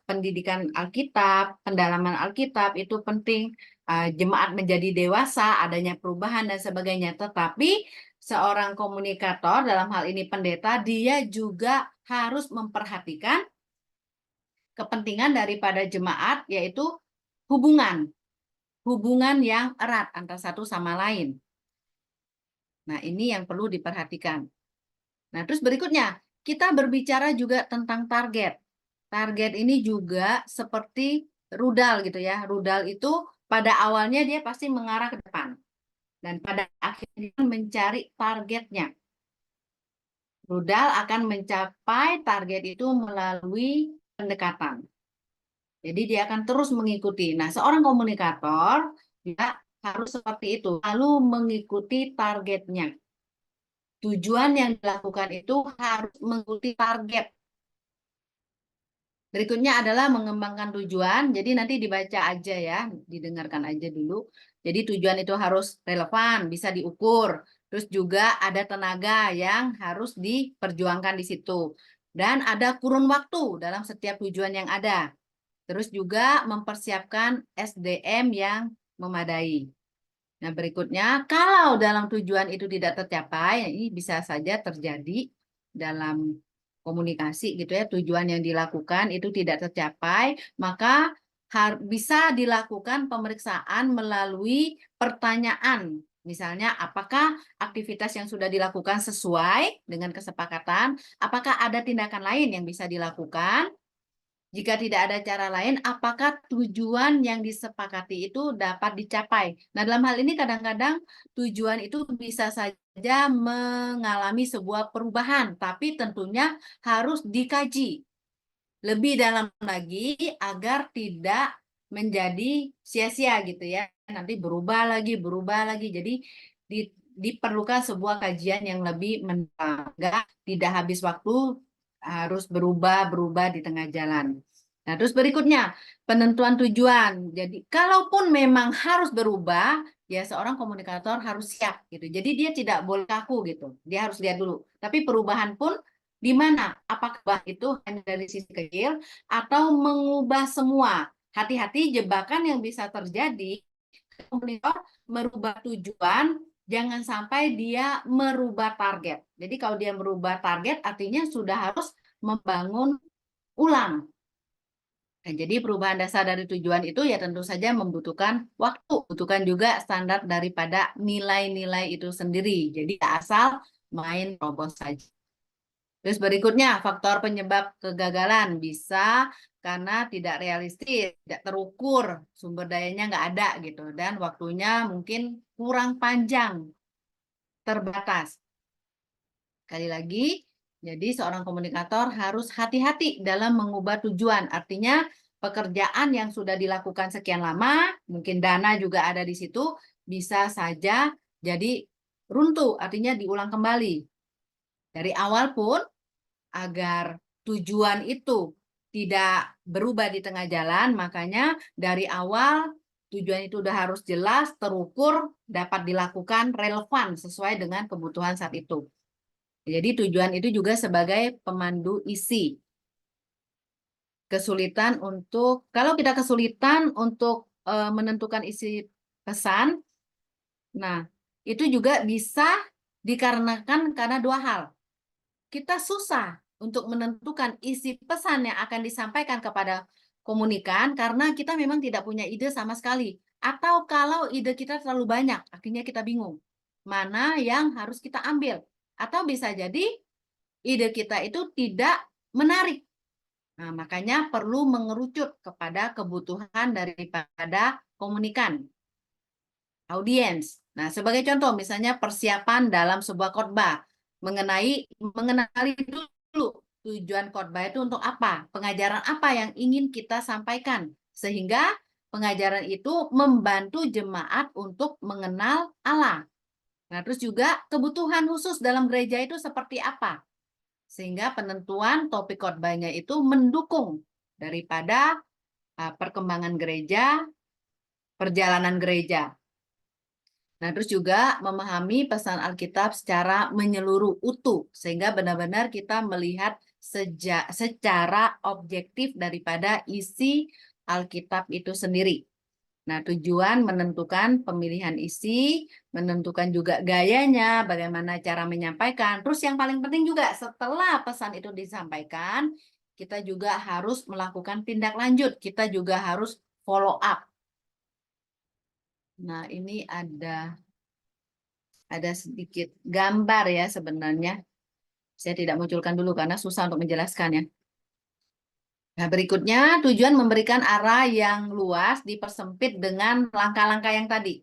pendidikan Alkitab, pendalaman Alkitab itu penting, jemaat menjadi dewasa, adanya perubahan dan sebagainya. Tetapi seorang komunikator dalam hal ini pendeta, dia juga harus memperhatikan kepentingan daripada jemaat, yaitu hubungan yang erat antara satu sama lain. Nah, ini yang perlu diperhatikan. Nah, terus berikutnya kita berbicara juga tentang target. Target ini juga seperti rudal gitu ya. Rudal itu pada awalnya dia pasti mengarah ke depan. Dan pada akhirnya mencari targetnya. Rudal akan mencapai target itu melalui pendekatan. Jadi dia akan terus mengikuti. Nah, seorang komunikator juga harus seperti itu. Lalu mengikuti targetnya. Tujuan yang dilakukan itu harus mengikuti target. Berikutnya adalah mengembangkan tujuan. Jadi nanti dibaca aja ya, didengarkan aja dulu. Jadi tujuan itu harus relevan, bisa diukur. Terus juga ada tenaga yang harus diperjuangkan di situ. Dan ada kurun waktu dalam setiap tujuan yang ada. Terus juga mempersiapkan SDM yang memadai. Nah, berikutnya, kalau dalam tujuan itu tidak tercapai, ini bisa saja terjadi dalam komunikasi gitu ya, tujuan yang dilakukan itu tidak tercapai, maka bisa dilakukan pemeriksaan melalui pertanyaan. Misalnya, apakah aktivitas yang sudah dilakukan sesuai dengan kesepakatan? Apakah ada tindakan lain yang bisa dilakukan? Jika tidak ada cara lain, apakah tujuan yang disepakati itu dapat dicapai? Nah, dalam hal ini kadang-kadang tujuan itu bisa saja mengalami sebuah perubahan, tapi tentunya harus dikaji lebih dalam lagi agar tidak menjadi sia-sia gitu ya. Nanti berubah lagi. Jadi diperlukan sebuah kajian yang lebih mendalam, tidak habis waktu harus berubah di tengah jalan. Nah, terus berikutnya penentuan tujuan. Jadi, kalaupun memang harus berubah, ya seorang komunikator harus siap gitu. Jadi dia tidak boleh kaku gitu. Dia harus lihat dulu. Tapi perubahan pun di mana? Apakah itu hanya dari sisi kecil atau mengubah semua? Hati-hati jebakan yang bisa terjadi. Komunikator merubah tujuan, jangan sampai dia merubah target. Jadi kalau dia merubah target, artinya sudah harus membangun ulang. Nah, jadi perubahan dasar dari tujuan itu ya tentu saja membutuhkan waktu, membutuhkan juga standar daripada nilai-nilai itu sendiri. Jadi asal main robot saja. Terus berikutnya, faktor penyebab kegagalan bisa karena tidak realistis, tidak terukur, sumber dayanya nggak ada gitu, dan waktunya mungkin kurang panjang, terbatas. Sekali lagi, jadi seorang komunikator harus hati-hati dalam mengubah tujuan. Artinya pekerjaan yang sudah dilakukan sekian lama, mungkin dana juga ada di situ, bisa saja jadi runtuh, artinya diulang kembali. Dari awal pun, agar tujuan itu tidak berubah di tengah jalan, makanya dari awal tujuan itu udah harus jelas, terukur, dapat dilakukan, relevan sesuai dengan kebutuhan saat itu. Jadi tujuan itu juga sebagai pemandu isi. Kesulitan untuk, kalau kita kesulitan untuk menentukan isi pesan, nah itu juga bisa dikarenakan karena dua hal. Kita susah untuk menentukan isi pesan yang akan disampaikan kepada komunikan karena kita memang tidak punya ide sama sekali. Atau kalau ide kita terlalu banyak, akhirnya kita bingung mana yang harus kita ambil. Atau bisa jadi ide kita itu tidak menarik. Nah, makanya perlu mengerucut kepada kebutuhan daripada komunikan, audiens. Nah, sebagai contoh misalnya persiapan dalam sebuah khotbah, mengenali dulu tujuan khotbah itu untuk apa, pengajaran apa yang ingin kita sampaikan, sehingga pengajaran itu membantu jemaat untuk mengenal Allah. Nah, terus juga kebutuhan khusus dalam gereja itu seperti apa, sehingga penentuan topik khotbahnya itu mendukung daripada perkembangan gereja, perjalanan gereja. Nah, terus juga memahami pesan Alkitab secara menyeluruh utuh, sehingga benar-benar kita melihat secara objektif daripada isi Alkitab itu sendiri. Nah, tujuan menentukan pemilihan isi, menentukan juga gayanya, bagaimana cara menyampaikan. Terus yang paling penting juga setelah pesan itu disampaikan, kita juga harus melakukan tindak lanjut, kita juga harus follow up. Nah, ini ada sedikit gambar ya sebenarnya. Saya tidak munculkan dulu karena susah untuk menjelaskannya. Nah, berikutnya tujuan memberikan arah yang luas dipersempit dengan langkah-langkah yang tadi.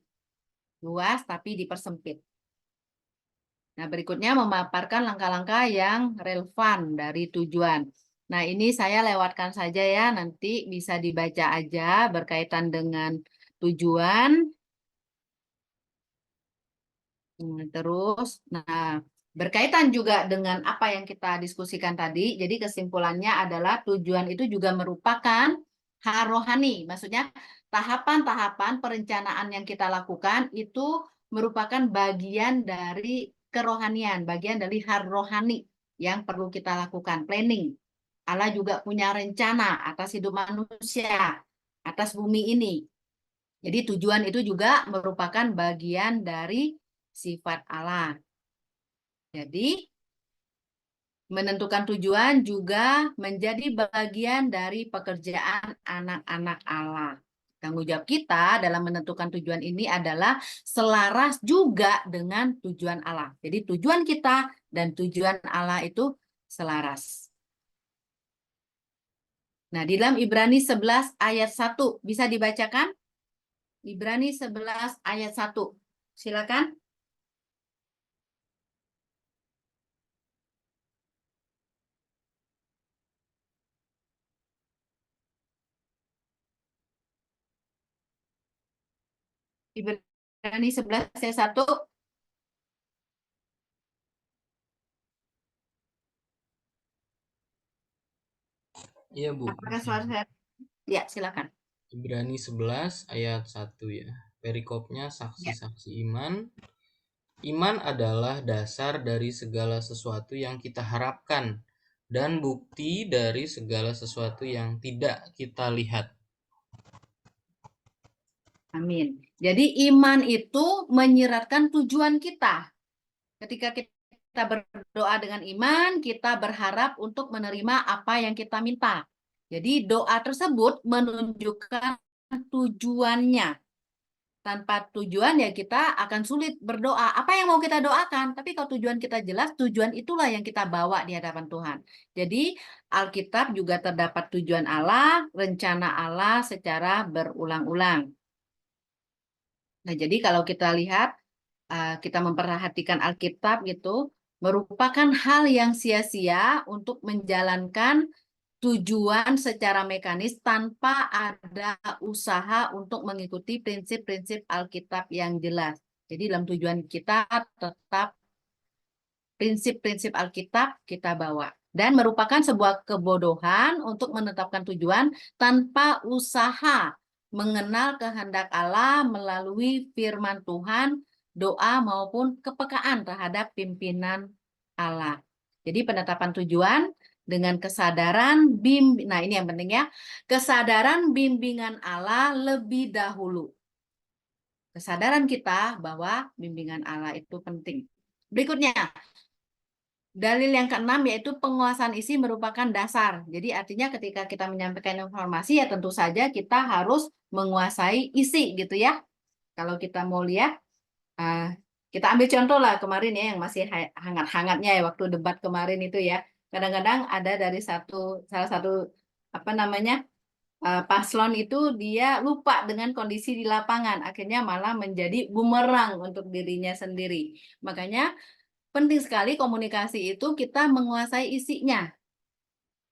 Luas tapi dipersempit. Nah, berikutnya memaparkan langkah-langkah yang relevan dari tujuan. Nah, ini saya lewatkan saja ya, nanti bisa dibaca aja berkaitan dengan tujuan. Terus, nah, berkaitan juga dengan apa yang kita diskusikan tadi, jadi kesimpulannya adalah tujuan itu juga merupakan hal rohani. Maksudnya tahapan-tahapan perencanaan yang kita lakukan itu merupakan bagian dari kerohanian, bagian dari hal rohani. yang perlu kita lakukan, planning. Allah juga punya rencana atas hidup manusia, atas bumi ini. Jadi tujuan itu juga merupakan bagian dari sifat Allah. Jadi menentukan tujuan juga menjadi bagian dari pekerjaan anak-anak Allah. Tanggung jawab kita dalam menentukan tujuan ini adalah selaras juga dengan tujuan Allah. Jadi tujuan kita dan tujuan Allah itu selaras. Nah, di dalam Ibrani 11 ayat 1 bisa dibacakan? Ibrani 11 ayat 1. Silakan. Ibrani 11 ayat 1. Iya, Bu. Apakah suara saya? Ya, silakan. Ibrani 11 ayat 1 ya. Perikopnya saksi-saksi iman. Iman adalah dasar dari segala sesuatu yang kita harapkan dan bukti dari segala sesuatu yang tidak kita lihat. Amin. Jadi iman itu menyiratkan tujuan kita. Ketika kita berdoa dengan iman, kita berharap untuk menerima apa yang kita minta. Jadi doa tersebut menunjukkan tujuannya. Tanpa tujuan ya kita akan sulit berdoa. Apa yang mau kita doakan? Tapi kalau tujuan kita jelas, tujuan itulah yang kita bawa di hadapan Tuhan. Jadi Alkitab juga terdapat tujuan Allah, rencana Allah secara berulang-ulang. Nah, jadi kalau kita lihat, kita memperhatikan Alkitab gitu, merupakan hal yang sia-sia untuk menjalankan tujuan secara mekanis tanpa ada usaha untuk mengikuti prinsip-prinsip Alkitab yang jelas. Jadi dalam tujuan kita tetap prinsip-prinsip Alkitab kita bawa. Dan merupakan sebuah kebodohan untuk menetapkan tujuan tanpa usaha mengenal kehendak Allah melalui firman Tuhan, doa maupun kepekaan terhadap pimpinan Allah. Jadi penetapan tujuan dengan kesadaran nah ini yang penting ya, kesadaran bimbingan Allah lebih dahulu. Kesadaran kita bahwa bimbingan Allah itu penting. Berikutnya, dalil yang keenam yaitu penguasaan isi merupakan dasar. Jadi artinya ketika kita menyampaikan informasi ya tentu saja kita harus menguasai isi gitu ya. Kalau kita mau lihat, kita ambil contoh lah kemarin ya yang masih hangat-hangatnya ya waktu debat kemarin itu ya. Kadang-kadang ada dari salah satu paslon itu dia lupa dengan kondisi di lapangan, akhirnya malah menjadi bumerang untuk dirinya sendiri. Makanya penting sekali komunikasi itu kita menguasai isinya.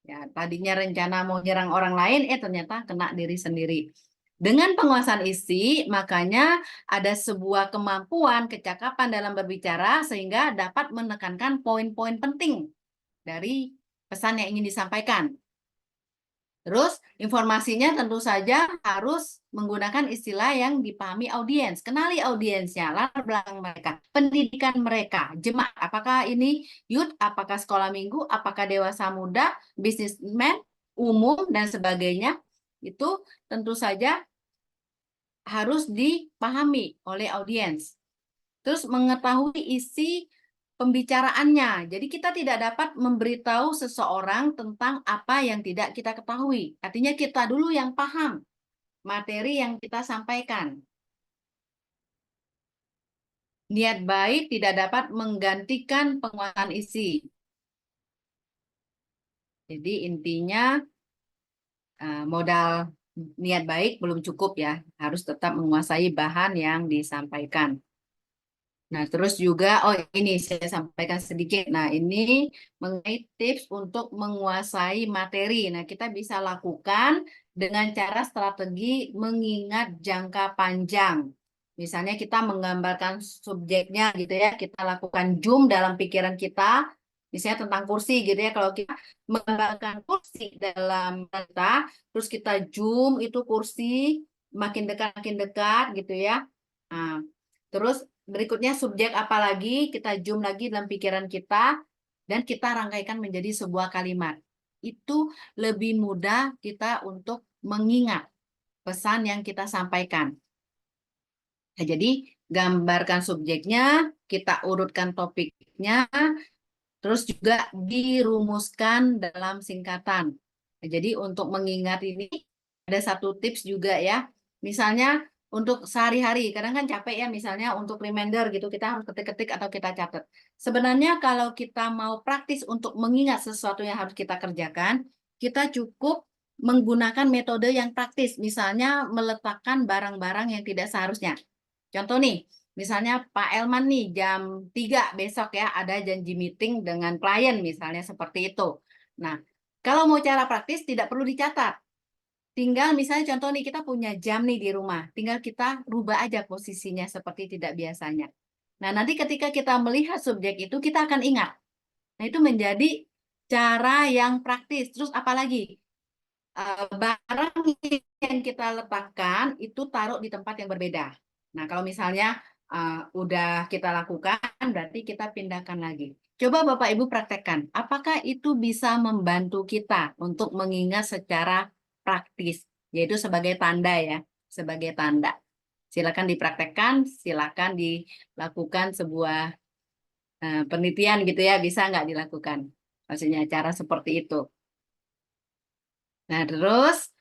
Ya, tadinya rencana mau nyerang orang lain, ternyata kena diri sendiri. Dengan penguasaan isi, makanya ada sebuah kemampuan, kecakapan dalam berbicara sehingga dapat menekankan poin-poin penting dari pesan yang ingin disampaikan. Terus informasinya tentu saja harus menggunakan istilah yang dipahami audiens. Kenali audiensnya, latar belakang mereka, pendidikan mereka, jemaat. Apakah ini youth, apakah sekolah minggu, apakah dewasa muda, bisnismen, umum, dan sebagainya. Itu tentu saja harus dipahami oleh audiens. Terus mengetahui isi pembicaraannya. Jadi kita tidak dapat memberitahu seseorang tentang apa yang tidak kita ketahui. Artinya kita dulu yang paham materi yang kita sampaikan. Niat baik tidak dapat menggantikan penguasaan isi. Jadi intinya modal niat baik belum cukup ya. Harus tetap menguasai bahan yang disampaikan. Nah, terus juga, ini saya sampaikan sedikit. Nah, ini mengenai tips untuk menguasai materi. Nah, kita bisa lakukan dengan cara strategi mengingat jangka panjang. Misalnya kita menggambarkan subjeknya gitu ya, kita lakukan zoom dalam pikiran kita, misalnya tentang kursi gitu ya. Kalau kita menggambarkan kursi dalam kita, terus kita zoom itu kursi makin dekat gitu ya. Nah, terus berikutnya subjek apa lagi, kita zoom lagi dalam pikiran kita, dan kita rangkaikan menjadi sebuah kalimat. Itu lebih mudah kita untuk mengingat pesan yang kita sampaikan. Nah, jadi gambarkan subjeknya, kita urutkan topiknya, terus juga dirumuskan dalam singkatan. Nah, jadi untuk mengingat ini ada satu tips juga ya. Misalnya untuk sehari-hari, kadang kan capek ya misalnya untuk reminder gitu, kita harus ketik-ketik atau kita catat. Sebenarnya kalau kita mau praktis untuk mengingat sesuatu yang harus kita kerjakan, kita cukup menggunakan metode yang praktis. Misalnya meletakkan barang-barang yang tidak seharusnya. Contoh nih, misalnya Pak Elman nih jam 3 besok ya ada janji meeting dengan klien misalnya seperti itu. Nah, kalau mau cara praktis tidak perlu dicatat. Tinggal misalnya contoh nih kita punya jam nih di rumah, tinggal kita rubah aja posisinya seperti tidak biasanya. Nah, nanti ketika kita melihat subjek itu kita akan ingat. Nah, itu menjadi cara yang praktis. Terus apalagi? Barang yang kita letakkan itu taruh di tempat yang berbeda. Nah, kalau misalnya udah kita lakukan, berarti kita pindahkan lagi. Coba Bapak Ibu praktekkan, apakah itu bisa membantu kita untuk mengingat secara praktis, yaitu sebagai tanda ya, sebagai tanda. Silakan dipraktekkan, silakan dilakukan sebuah penelitian gitu ya, bisa nggak dilakukan? Maksudnya cara seperti itu. Nah, terus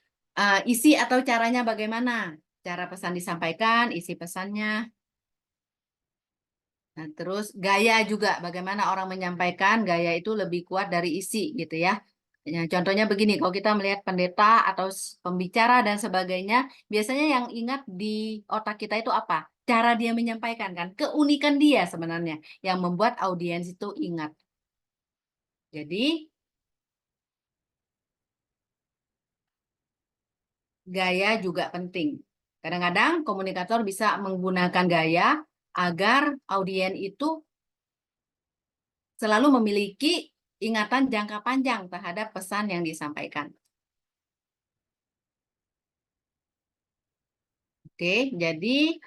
isi atau caranya bagaimana? Cara pesan disampaikan, isi pesannya. Nah, terus gaya juga, bagaimana orang menyampaikan, gaya itu lebih kuat dari isi gitu ya. Ya, contohnya begini, kalau kita melihat pendeta atau pembicara dan sebagainya, biasanya yang ingat di otak kita itu apa? Cara dia menyampaikan kan, keunikan dia sebenarnya yang membuat audiens itu ingat. Jadi, gaya juga penting. Kadang-kadang komunikator bisa menggunakan gaya agar audiens itu selalu memiliki ingatan jangka panjang terhadap pesan yang disampaikan. Oke, jadi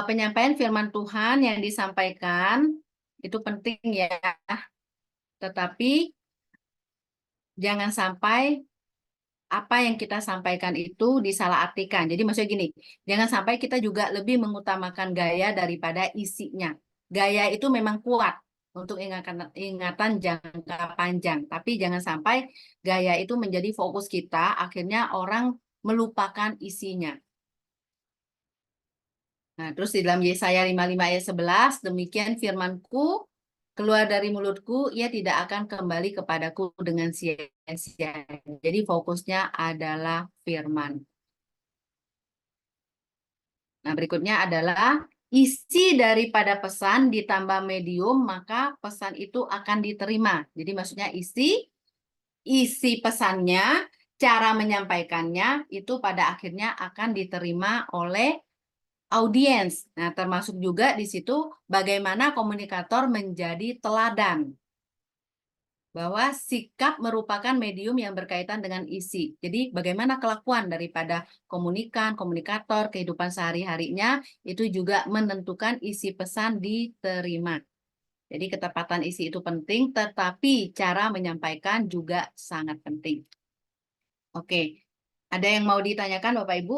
penyampaian firman Tuhan yang disampaikan itu penting ya, tetapi jangan sampai apa yang kita sampaikan itu disalahartikan. Jadi maksudnya gini, jangan sampai kita juga lebih mengutamakan gaya daripada isinya. Gaya itu memang kuat untuk ingatan jangka panjang, tapi jangan sampai gaya itu menjadi fokus kita, akhirnya orang melupakan isinya. Nah, terus di dalam Yesaya 55 ayat 11, demikian firmanku keluar dari mulutku, ia tidak akan kembali kepadaku dengan sia-sia. Jadi fokusnya adalah firman. Nah, berikutnya adalah isi daripada pesan ditambah medium, maka pesan itu akan diterima. Jadi maksudnya isi pesannya, cara menyampaikannya itu pada akhirnya akan diterima oleh audiens. Nah, termasuk juga di situ bagaimana komunikator menjadi teladan. Bahwa sikap merupakan medium yang berkaitan dengan isi. Jadi bagaimana kelakuan daripada komunikator, kehidupan sehari-harinya, itu juga menentukan isi pesan diterima. Jadi ketepatan isi itu penting, tetapi cara menyampaikan juga sangat penting. Oke, ada yang mau ditanyakan Bapak Ibu?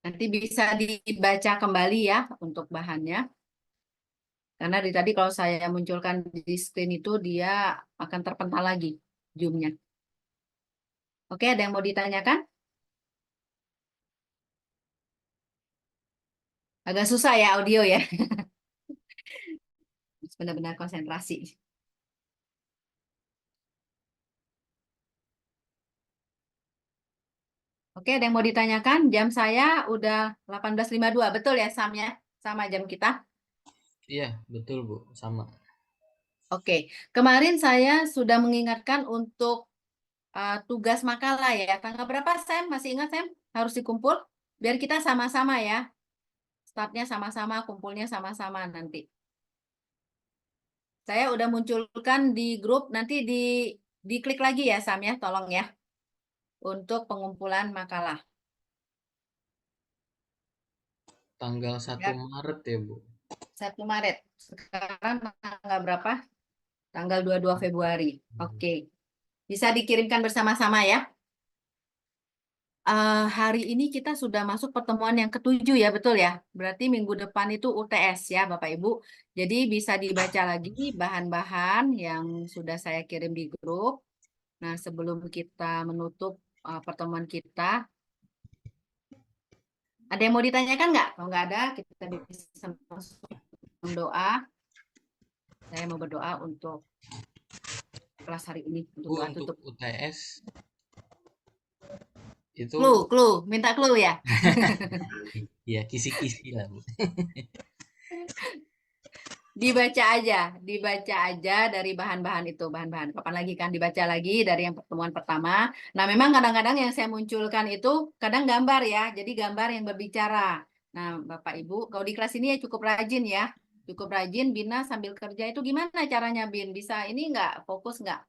Nanti bisa dibaca kembali ya untuk bahannya. Karena dari tadi kalau saya munculkan di screen itu dia akan terpental lagi Zoom-nya. Oke, ada yang mau ditanyakan? Agak susah ya audio ya. Benar-benar konsentrasi. Oke, ada yang mau ditanyakan? Jam saya udah 18.52. Betul ya Sam ya? Sama jam kita? Iya, betul Bu, sama. Oke, kemarin saya sudah mengingatkan untuk tugas makalah ya. Tanggal berapa Sam? Masih ingat Sam? Harus dikumpul? Biar kita sama-sama ya. Startnya sama-sama, kumpulnya sama-sama nanti. Saya udah munculkan di grup, nanti diklik lagi ya Sam ya, tolong ya. Untuk pengumpulan makalah. Tanggal 1 Ya, Maret ya Bu. 1 Maret. Sekarang tanggal berapa? Tanggal 22 Februari. Oke. Bisa dikirimkan bersama-sama ya. Hari ini kita sudah masuk pertemuan yang ke-7 ya, betul ya? Berarti minggu depan itu UTS ya, Bapak Ibu. Jadi bisa dibaca lagi bahan-bahan yang sudah saya kirim di grup. Nah, sebelum kita menutup pertemuan kita, ada yang mau ditanyakan nggak? Kalau nggak ada, kita bisa masuk doa. Saya mau berdoa untuk kelas hari ini, untuk Bu, doa untuk tutup. UTS itu Minta clue ya. ya kisi-kisi lah, Bu. Dibaca aja dari bahan-bahan itu, bahan-bahan. Kapan lagi kan dibaca lagi dari yang pertemuan pertama. Nah, memang kadang-kadang yang saya munculkan itu kadang gambar ya, jadi gambar yang berbicara. Nah, Bapak Ibu, kalau di kelas ini ya cukup rajin ya, cukup rajin. Bina sambil kerja itu gimana caranya, Bin? Bisa ini nggak, fokus nggak?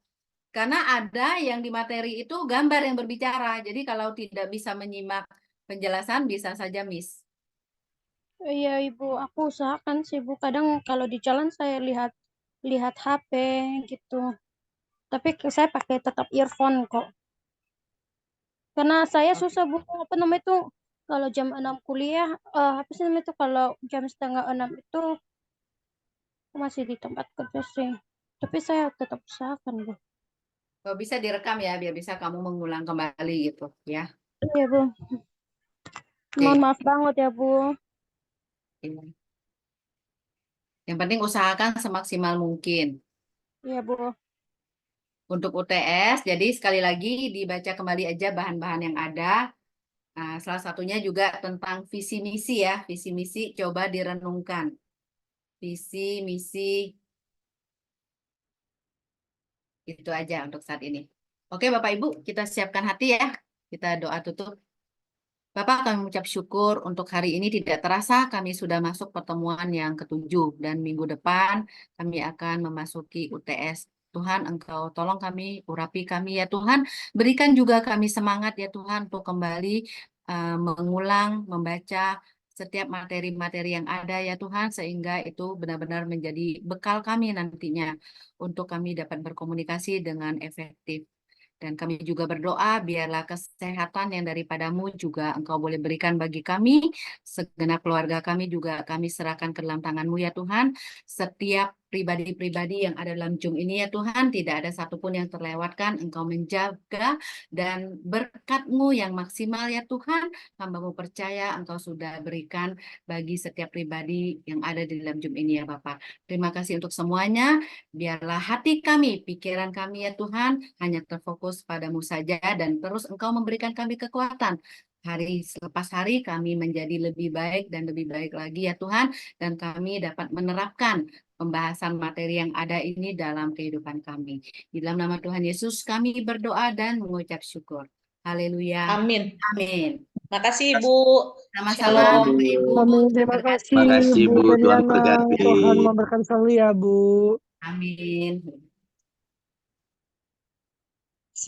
Karena ada yang di materi itu gambar yang berbicara, jadi kalau tidak bisa menyimak penjelasan bisa saja miss. Iya Ibu, aku usahakan sih Bu. Kadang kalau di jalan saya lihat HP gitu. Tapi saya pakai tetap earphone kok. Karena saya susah Bu, apa namanya itu kalau jam 6 kuliah, apa sih namanya itu kalau jam setengah 6 itu aku masih di tempat kerja sih. Tapi saya tetap usahakan Bu. Kalau bisa direkam ya, biar bisa kamu mengulang kembali gitu ya. Iya Bu. Oke. Mohon maaf banget ya Bu. Iya. Yang penting usahakan semaksimal mungkin. Iya Bu. Untuk UTS, jadi sekali lagi dibaca kembali aja bahan-bahan yang ada. Nah, salah satunya juga tentang visi misi ya, visi misi coba direnungkan. Visi misi itu aja untuk saat ini. Oke Bapak Ibu, kita siapkan hati ya. Kita doa tutup. Bapak, kami mengucap syukur untuk hari ini tidak terasa kami sudah masuk pertemuan yang ke-7 dan minggu depan kami akan memasuki UTS. Tuhan, Engkau tolong kami, urapi kami ya Tuhan. Berikan juga kami semangat ya Tuhan untuk kembali mengulang, membaca setiap materi-materi yang ada ya Tuhan, sehingga itu benar-benar menjadi bekal kami nantinya untuk kami dapat berkomunikasi dengan efektif. Dan kami juga berdoa, biarlah kesehatan yang daripadamu juga Engkau boleh berikan bagi kami. Segenap keluarga kami juga kami serahkan ke dalam tangan-Mu ya Tuhan. Setiap pribadi-pribadi yang ada dalam Zoom ini ya Tuhan, tidak ada satupun yang terlewatkan. Engkau menjaga dan berkat-Mu yang maksimal ya Tuhan. Hamba-Mu percaya Engkau sudah berikan bagi setiap pribadi yang ada di dalam Zoom ini ya Bapak. Terima kasih untuk semuanya. Biarlah hati kami, pikiran kami ya Tuhan, hanya terfokus padamu saja dan terus Engkau memberikan kami kekuatan. Hari selepas hari kami menjadi lebih baik dan lebih baik lagi ya Tuhan. Dan kami dapat menerapkan pembahasan materi yang ada ini dalam kehidupan kami. Di dalam nama Tuhan Yesus kami berdoa dan mengucap syukur. Haleluya. Amin. Amin. Makasih Ibu. Sama-sama Shalom. Bapak Ibu. Amin. Terima kasih Terima kasih Bu Bu, Tuhan Meriana. berkati. Tuhan memberkati selalu ya Bu. Amin.